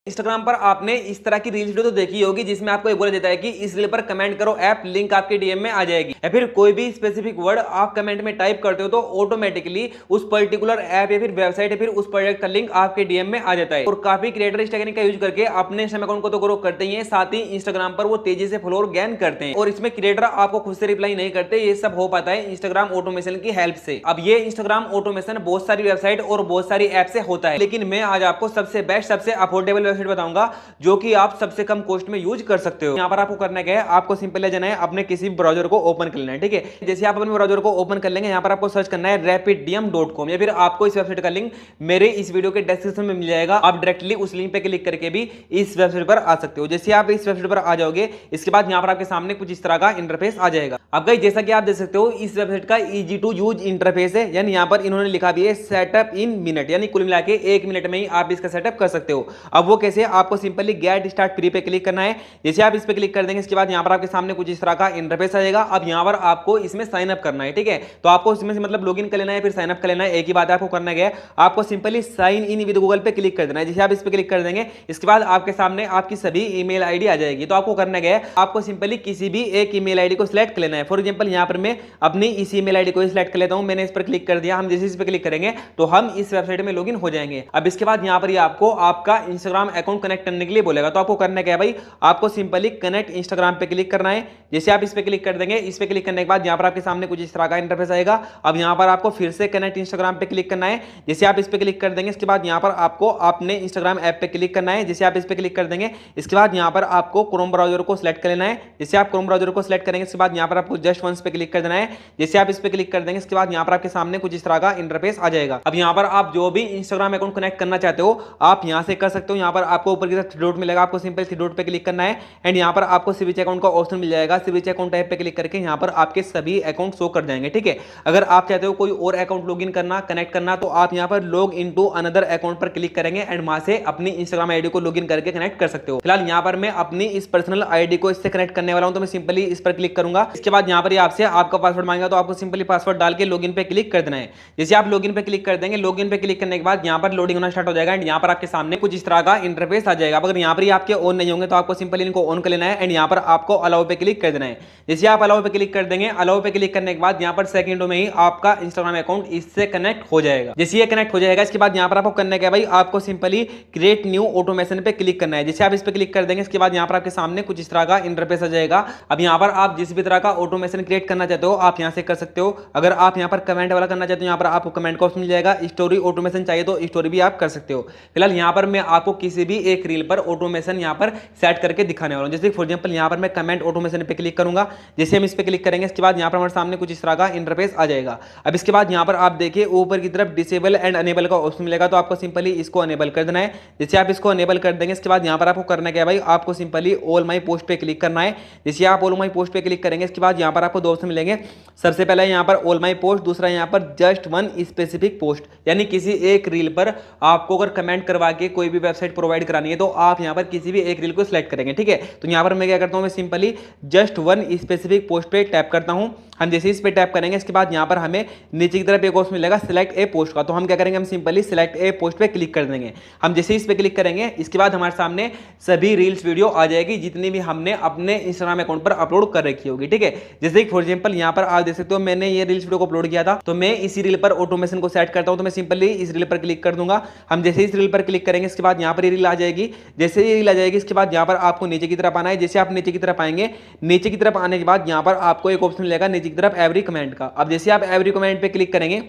Instagram पर आपने इस तरह की रील्स वीडियो तो देखी होगी जिसमें आपको ये बोला जाता है कि इस रील पर कमेंट करो ऐप लिंक आपके डीएम में आ जाएगी, या फिर कोई भी स्पेसिफिक वर्ड आप कमेंट में टाइप करते हो तो ऑटोमेटिकली उस पर्टिकुलर ऐप या फिर वेबसाइट या फिर उस प्रोडक्ट का लिंक आपके डीएम में आ जाता है। और काफी क्रिएटर इस टेक्निक का यूज करके अपने इंस्टाग्राम अकाउंट को तो ग्रो करते ही हैं, साथ ही इंस्टाग्राम पर वो तेजी से फॉलोअर गेन करते हैं। और इसमें क्रिएटर आपको खुद से रिप्लाई नहीं करते, ये सब हो पाता है इंस्टाग्राम ऑटोमेशन की हेल्प से। अब ये इंस्टाग्राम ऑटोमेशन बहुत सारी वेबसाइट और बहुत सारी ऐप से होता है, लेकिन मैं आज आपको सबसे बेस्ट सबसे अफोर्डेबल वेबसाइट बताऊंगा जो कि आप सबसे कम कॉस्ट में यूज कर सकते हो। यहाँ पर आपको करना क्या है, आपको सिंपल जाना है अपने किसी ब्राउजर को ओपन कर लेना है। ठीक है, जैसे आप अपने ब्राउजर को ओपन कर लेंगे, यहाँ पर आपको सर्च करना है rapidium.com, या फिर आपको इस वेबसाइट का लिंक मेरे इस वीडियो के डिस्क्रिप्शन में मिल जाएगा। आप डायरेक्टली उस लिंक पे क्लिक करके भी इस वेबसाइट पर आ सकते हो। जैसे आप इस वेबसाइट पर आ जाओगे, इसके बाद यहाँ पर आपके सामने कुछ इस तरह का इंटरफेस आ जाएगा। अब गाइस जैसा कि आप देख सकते हो, इस वेबसाइट का इजी टू यूज इंटरफेस है, यानी यहाँ पर इन्होंने लिखा भी है सेटअप इन मिनट, यानी कुल मिला के 1 मिनट में ही आप इसका सेटअप कर सकते हो। अब वो कैसे, आपको सिंपली गेट स्टार्ट फ्री पे क्लिक करना है। जैसे आप इस पे क्लिक कर देंगे, इसके बाद यहाँ पर आपके सामने कुछ इस तरह का इंटरफेस आ जाएगा। अब यहाँ पर आपको इसमें साइन अप करना है। ठीक है, तो आपको इसमें से मतलब लॉगिन कर लेना है, फिर साइन अप कर लेना है। एक ही बात है, आपको करना है आपको simply sign in with Google पे क्लिक कर देना है। जैसे आप इस पे क्लिक कर देंगे, इसके बाद आपके सामने आपकी सभी ईमेल आईडी आ जाएगी। तो आपको करना है आपको सिंपली किसी भी एक ईमेल आईडी को सिलेक्ट कर लेना है। फॉर एग्जांपल यहाँ पर मैं अपनी इस ईमेल आईडी को सिलेक्ट कर लेता हूं। मैंने इस पर क्लिक कर दिया। हम जैसे इस पे क्लिक करेंगे तो हम इस वेबसाइट में लॉगिन हो जाएंगे। अब इसके बाद यहाँ पर आपको आपका इंस्टाग्राम अकाउंट कनेक्ट करने के लिए बोलेगा। तो आपको करना क्या है भाई, आपको सिंपली कनेक्ट इंस्टाग्राम पे क्लिक करना है। जैसे आप इस पे क्लिक कर देंगे, इस पे क्लिक करने के बाद यहाँ पर आपके सामने कुछ इस तरह का इंटरफेस आएगा। अब यहाँ पर आपको फिर से कनेक्ट इंस्टाग्राम पे क्लिक करना है। जैसे आप इस पे क्लिक कर देंगे, इसके बाद यहाँ पर आपको अपने इंस्टाग्राम ऐप पे क्लिक करना है। जैसे आप इस पे क्लिक कर देंगे, इसके बाद यहाँ पर आपको क्रोम ब्राउजर को सिलेक्ट कर लेना है। जैसे आप क्रोम ब्राउजर को सिलेक्ट करेंगे, इसके बाद यहाँ पर आपको जस्ट वंस पे क्लिक कर देना है। जैसे आप इस पे क्लिक कर देंगे, इसके बाद यहाँ पर आपके सामने कुछ इस तरह का इंटरफेस आ जाएगा। अब यहाँ पर आप जो भी इंस्टाग्राम अकाउंट कनेक्ट करना चाहते हो आप यहाँ से कर सकते हो। यहाँ पर आपको ऊपर की तरफ थ्री डॉट मिलेगा, आपको सिंपल थ्री डॉट पे क्लिक करना है एंड यहाँ पर आपको स्विच अकाउंट का ऑप्शन मिल जाएगा। स्विच अकाउंट टाइप पे क्लिक करके यहाँ पर आपके सभी अकाउंट शो कर जाएंगे। ठीक है, अगर आप चाहते हो कोई और अकाउंट लॉगिन करना कनेक्ट करना तो आप यहाँ पर लॉग इनटू अनदर अकाउंट पर क्लिक करेंगे एंड वहां से अपनी इंस्टाग्राम आईडी को लॉगिन करके कनेक्ट कर सकते हो। फिलहाल यहाँ पर मैं अपनी इस पर्सनल आईडी को इससे कनेक्ट करने वाला हूं, तो मैं सिंपली इस पर क्लिक करूंगा। इसके बाद यहाँ पर आपसे आपका पासवर्ड मांगेगा, तो आपको सिंपली पासवर्ड डाल के लॉगिन पे क्लिक कर देना है। जैसे आप लॉगिन पे क्लिक कर देंगे, लॉगिन पे क्लिक करने के बाद यहाँ पर लोडिंग होना स्टार्ट हो जाएगा एंड यहाँ पर आपके सामने कुछ इस तरह का इंटरफेस आ जाएगा। अगर यहाँ पर ही आपके ऑन नहीं होंगे तो आपको सिंपली इनको ऑन कर लेना है एंड यहाँ पर आपको अलाउ पे क्लिक कर देना है। जैसे आप अलाउ पे क्लिक कर देंगे, अलाउ पे क्लिक करने के बाद यहाँ पर सेकंडों में ही आपका इंस्टाग्राम अकाउंट इससे कनेक्ट हो जाएगा। जैसे ये कनेक्ट हो जाएगा, इसके बाद यहाँ पर आपको करना है भाई, आपको सिंपली क्रिएट न्यू ऑटोमेशन पे क्लिक करना है। जैसे आप इस पे क्लिक कर देंगे, इसके बाद यहाँ पर आपके सामने कुछ इस तरह का इंटरफेस आ जाएगा। अब यहाँ पर आप जिस भी तरह का ऑटोमेशन क्रिएट करना चाहते हो आप यहाँ से कर सकते हो। अगर आप यहाँ पर कमेंट वाला करना चाहते हो, यहाँ पर आपको कमेंट का ऑप्शन मिल जाएगा। स्टोरी ऑटोमेशन चाहिए तो स्टोरी भी आप कर सकते हो। फिलहाल यहाँ पर मैं आपको किसी भी एक रील पर ऑटोमेशन यहाँ पर सेट करके दिखाने वाला हूँ। जैसे फॉर एग्जांपल यहाँ पर मैं कमेंट ऑटोमेशन पे क्लिक करूंगा। जैसे हम इस पे क्लिक करेंगे, इसके बाद यहाँ पर हमारे सामने कुछ इस तरह का इंटरफेस आ जाएगा। अब इसके बाद यहाँ पर आप देखिए ऊपर की तरफ डिसेबल एंड अनेबल का ऑप्शन मिलेगा, तो आपको सिंपली इसको अनेबल कर देना है। जैसे आप इसको अनेबल कर देंगे, इसके बाद यहाँ पर आपको करना क्या है भाई, आपको सिंपली ऑल माई पोस्ट पे क्लिक करना है। जैसे आप ऑल माई पोस्ट पे क्लिक करेंगे, इसके बाद यहाँ पर आपको दो ऑप्शन मिलेंगे। सबसे पहले यहाँ पर ऑल माई पोस्ट, दूसरा यहाँ पर जस्ट वन स्पेसिफिक पोस्ट, यानी किसी एक रील पर आपको अगर कमेंट करवा के कोई भी वेबसाइट प्रोवाइड करानी है तो आप यहाँ पर किसी भी एक रील को सिलेक्ट करेंगे। ठीक है, तो यहाँ पर मैं क्या करता हूँ, मैं simply just one specific post पे टैप करता हूँ। हम जैसे इस पे टैप करेंगे, इसके बाद यहाँ पर हमें नीचे की तरफ एक ऑप्शन मिलेगा सिलेक्ट ए पोस्ट का, तो हम क्या करेंगे, हम सिंपली सिलेक्ट ए पोस्ट पे क्लिक कर देंगे। हम जैसे इस पे क्लिक करेंगे, इसके बाद हमारे सामने सभी रील्स वीडियो आ जाएगी जितनी भी हमने अपने इंस्टाग्राम अकाउंट पर अपलोड कर रखी होगी। ठीक है, जैसे फॉर एग्जांपल यहाँ पर आप देख सकते हो मैंने ये रील्स वीडियो को अपलोड किया था, तो मैं इसी रील पर ऑटोमेशन को सेट करता हूँ। तो मैं सिंपली इस रील पर क्लिक कर दूंगा। हम जैसे इस रील पर क्लिक करेंगे, इसके बाद यहाँ पर रील आ जाएगी। जैसे ये रील आ जाएगी, इसके बाद यहाँ पर आपको नीचे की तरफ आना है। जैसे आप नीचे की तरफ आएंगे, नीचे की तरफ आने के बाद यहाँ पर आपको एक ऑप्शन मिलेगा नीचे की तरफ एवरी कमेंट का। अब जैसे आप एवरी कमेंट पे क्लिक करेंगे,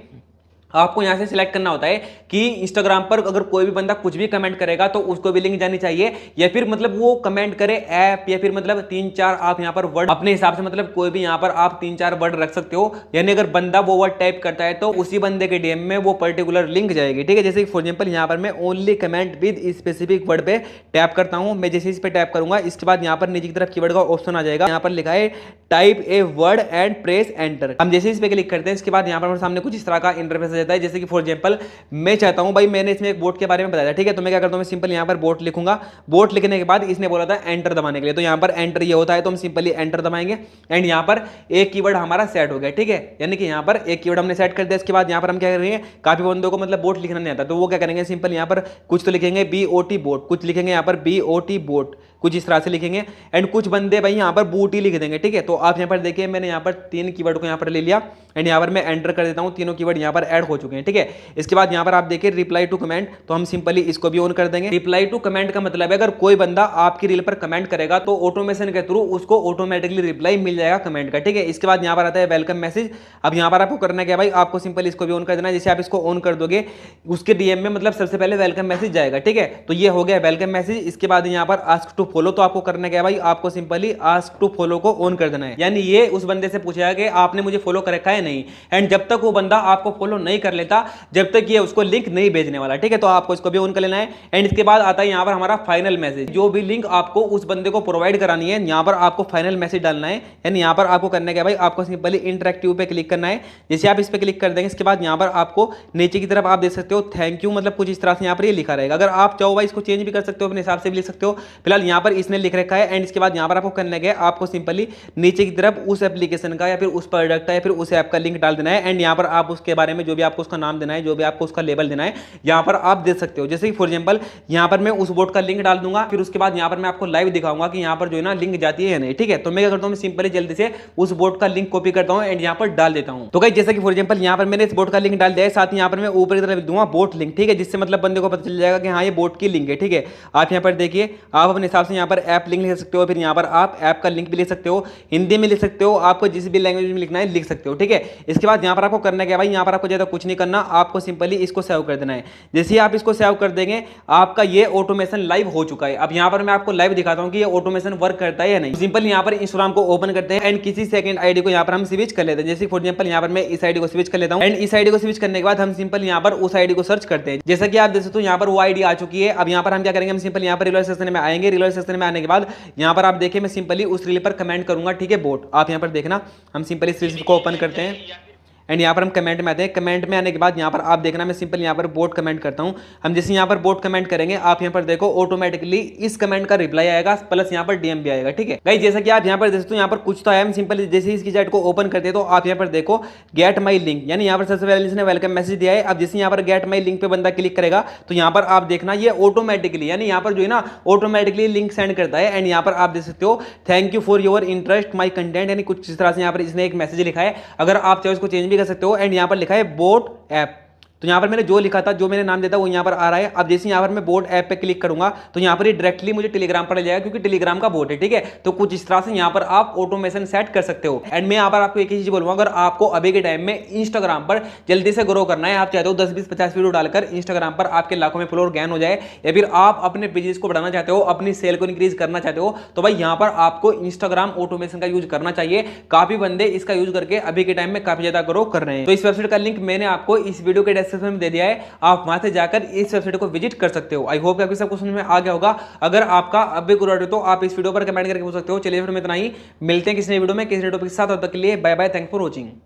आपको यहां से सिलेक्ट करना होता है कि इंस्टाग्राम पर अगर कोई भी बंदा कुछ भी कमेंट करेगा तो उसको भी लिंक जानी चाहिए, या फिर मतलब वो कमेंट करे ऐप, या फिर मतलब 3-4 आप यहां पर वर्ड अपने हिसाब से, मतलब कोई भी यहां पर आप 3-4 वर्ड रख सकते हो। यानी अगर बंदा वो वर्ड टाइप करता है तो उसी बंदे के डीएम में वो पर्टिकुलर लिंक जाएगी। ठीक है, जैसे फॉर एग्जांपल यहां पर मैं only comment with specific word पे टैप करता हूं। मैं जैसे इस पे टैप करूंगा, इसके बाद यहां पर नीचे की तरफ कीवर्ड का ऑप्शन आ जाएगा। यहां पर लिखा है type a word and press enter. हम जैसे इस पे क्लिक करते हैं, इसके बाद यहां पर हमारे सामने कुछ इस तरह का इंटरफेस देता है। जैसे कि फॉर एग्जाम्पल मैं चाहता हूं भाई, मैंने इसमें एक बोट के बारे में बताया, ठीक है, तो मैं क्या करता हूं, मैं सिंपल यहां पर बोट लिखूंगा। बोट लिखने के बाद इसने बोला था एंटर दबाने के लिए, तो यहां पर एंटर ये होता है, तो हम सिंपली एंटर दबाएंगे एंड यहां पर एक कीवर्ड हमारा सेट हो गया, ठीक है, यानी कि यहां पर एक कीवर्ड हमने सेट कर दिया। इसके बाद यहां पर हम क्या करेंगे, काफी बंदों को मतलब बोट लिखना नहीं आता, तो वो क्या करेंगे, सिंपल यहां पर कुछ तो लिखेंगे BOT बोट, कुछ लिखेंगे यहां पर BOT बोट, कुछ इस तरह से लिखेंगे एंड कुछ बंदे भाई यहां पर बूटी लिख देंगे, ठीक है। तो आप यहां पर देखिए मैंने यहां पर 3 कीवर्ड को यहां पर ले लिया एंड यहां पर मैं एंटर कर देता हूं, तीनों कीवर्ड यहां पर ऐड हो चुके हैं, ठीक है। इसके बाद यहां पर आप देखिए रिप्लाई टू कमेंट, तो हम सिंपली इसको भी ऑन कर देंगे। रिप्लाई टू कमेंट का मतलब है अगर कोई बंदा आपकी रील पर कमेंट करेगा तो ऑटोमेशन के थ्रू उसको ऑटोमेटिकली रिप्लाई मिल जाएगा कमेंट का, ठीक है। इसके बाद यहां पर आता है वेलकम मैसेज। अब यहां पर आपको करना क्या है भाई, आपको सिंपली इसको भी ऑन कर देना है। जैसे आप इसको ऑन कर दोगे उसके डीएम में मतलब सबसे पहले वेलकम मैसेज जाएगा, ठीक है। तो ये हो गया वेलकम मैसेज। इसके बाद यहां पर आस्क टू फॉलो, तो आपको करना क्या है भाई, आपको सिंपली आस्क टू फॉलो को ऑन कर देना है, यानी ये उस बंदे से पूछेगा कि आपने मुझे फॉलो कर रखा है नहीं, एंड जब तक वो बंदा आपको फॉलो नहीं कर लेता जब तक ये उसको लिंक नहीं भेजने वाला, ठीक है। तो आपको इसको भी ऑन कर लेना है एंड इसके बाद आता है यहां पर हमारा फाइनल मैसेज। जो भी लिंक आपको उस बंदे को प्रोवाइड करानी है यहां पर आपको फाइनल मैसेज डालना है, यानी यहां पर आपको करना क्या भाई, आपको सिंपली इंटरेक्टिव पे क्लिक करना है। जैसे आप इस पे क्लिक कर देंगे इसके बाद यहां पर आपको नीचे की तरफ आप देख सकते हो थैंक यू, मतलब कुछ इस तरह से यहां पर ये लिखा रहेगा। अगर आप चाहो भाई इसको चेंज भी कर सकते हो, अपने हिसाब से भी लिख सकते हो। फिलहाल यहां पर इसने लिख रखा है एंड इसके बाद यहां पर आपको करना क्या है, आपको सिंपली नीचे की तरफ उस एप्लीकेशन का या फिर उस प्रोडक्ट का या फिर उस ऐप का लिंक डाल देना है एंड यहां पर आप उसके बारे में जो भी आपको उसका नाम देना है, जो भी आपको उसका लेबल देना है यहां पर आप दे सकते हो। जैसे कि फॉर एग्जांपल यहां पर मैं उस बोट का लिंक डाल दूंगा, फिर उसके बाद यहां पर मैं आपको लाइव दिखाऊंगा कि यहां पर जो है ना लिंक जाती है या नहीं, ठीक है। तो मैं क्या करता हूं, मैं सिंपली जल्दी से उस बोट का लिंक कॉपी करता हूं एंड यहां पर डाल देता हूं। तो गाइस जैसे कि फॉर एग्जांपल यहां पर मैंने इस बोट का लिंक डाल दिया है, साथ ही यहां पर मैं ऊपर की तरफ लिख दूंगा बोट लिंक, ठीक है, जिससे मतलब बंदे को पता चल जाएगा कि हाँ ये बोट की लिंक है, ठीक है। आप यहां पर देखिए आप अपने हिसाब से यहां पर ऐप लिंक लिख सकते हो, फिर यहां पर आप ऐप का लिंक भी लिख सकते हो, हिंदी में लिख सकते हो, आपको जिस भी लैंग्वेज में लिखना है लिख सकते हो, ठीक है। इसके बाद यहां पर आपको करना क्या भाई, यहां पर आपको ज्यादा कुछ नहीं करना, आपको सिंपली इसको सेव कर देना है। जैसे ही आप इसको सेव कर देंगे आपका ये ऑटोमेशन लाइव हो चुका है। अब यहां पर मैं आपको लाइव दिखाता हूं कि ये ऑटोमेशन वर्क करता है या नहीं। सिंपल यहां पर इंस्टाग्राम को ओपन करते हैं एंड किसी सेकंड आईडी को यहां पर हम स्विच कर लेते हैं। जैसे फॉर एग्जांपल यहां पर मैं इस आईडी को स्विच कर लेता हूं एंड इस आईडी को स्विच करने के बाद हम सिंपल यहां पर उस आईडी को सर्च करते हैं। जैसा कि आप देख सकते हो यहां पर वो आईडी आ चुकी है। अब यहां पर हम क्या करेंगे, हम सिंपल यहां पर रिलॉय सेक्शन में आएंगे। रिलॉय सेक्शन में आने के बाद यहां पर आप देखिए मैं सिंपली उस रील पर कमेंट करूंगा, ठीक है, बोट। आप यहां पर देखना हम सिंपली इस रील को ओपन करते हैं एंड यहाँ पर हम कमेंट में आते हैं। कमेंट में आने के बाद यहाँ पर आप देखना मैं सिंपल यहाँ पर बोट कमेंट करता हूँ। हम जैसे यहाँ पर बोट कमेंट करेंगे आप यहाँ पर देखो ऑटोमेटिकली इस कमेंट का रिप्लाई आएगा प्लस यहाँ पर डीएम भी आएगा, ठीक है गाइस। जैसा कि आप यहाँ पर देखते हो यहाँ पर कुछ तो आया, हम सिंपल जैसे इसकी चैट को ओपन करते हैं तो आप यहाँ पर देखो गेट माई लिंक, यानी यहाँ पर सबसे पहले इसने वेलकम मैसेज दिया है। अब जैसे यहाँ पर गेट माई लिंक पे बंदा क्लिक करेगा तो यहाँ पर आप देखना ये ऑटोमेटिकली, यानी यहाँ पर जो है ना ऑटोमेटिकली लिंक सेंड करता है एंड यहाँ पर आप देख सकते हो thank you for your interest my content, यानी कुछ इस तरह से यहाँ पर इसने एक मैसेज लिखा है। अगर आप चाहो इसको चेंज भी कर सकते हो एंड यहाँ पर लिखा है बोट ऐप। तो यहाँ पर मैंने जो लिखा था, जो मैंने नाम दिया था वो यहाँ पर आ रहा है। अब जैसे यहाँ पर मैं बोट ऐप पे क्लिक करूंगा तो यहाँ पर ये डायरेक्टली मुझे टेलीग्राम पर ले जाएगा क्योंकि टेलीग्राम का बोट है, ठीक है। तो कुछ इस तरह से यहाँ पर आप ऑटोमेशन सेट कर सकते हो। एंड मैं यहाँ पर आपको एक ही चीज बोलूंगा, अगर आपको अभी के टाइम में इंस्टाग्राम पर जल्दी से ग्रो करना है, आप चाहते हो 10, 20, 50 वीडियो डालकर इंस्टाग्राम पर आपके लाखों में फॉलोअर गेन हो जाए, या फिर आप अपने बिजनेस को बढ़ाना चाहते हो, अपनी सेल को इंक्रीज करना चाहते हो, तो भाई यहाँ पर आपको इंस्टाग्राम ऑटोमेशन का यूज करना चाहिए। काफी बंदे इसका यूज करके अभी के टाइम में काफी ज्यादा ग्रो कर रहे हैं। तो इस वेबसाइट का लिंक मैंने आपको इस वीडियो के डिस्क्रिप्शन में दे दिया है, आप वहां से जाकर इस वेबसाइट को विजिट कर सकते हो। आई होप कि आपको सब कुछ समझ में आ गया होगा। अगर आपका अब भी कोई तो आप इस वीडियो पर कमेंट करके पूछ सकते हो। चलिए फिर में इतना ही, मिलते हैं किसी नई वीडियो में किसी नए टॉपिक के साथ। तब तक के लिए bye bye, thanks for watching.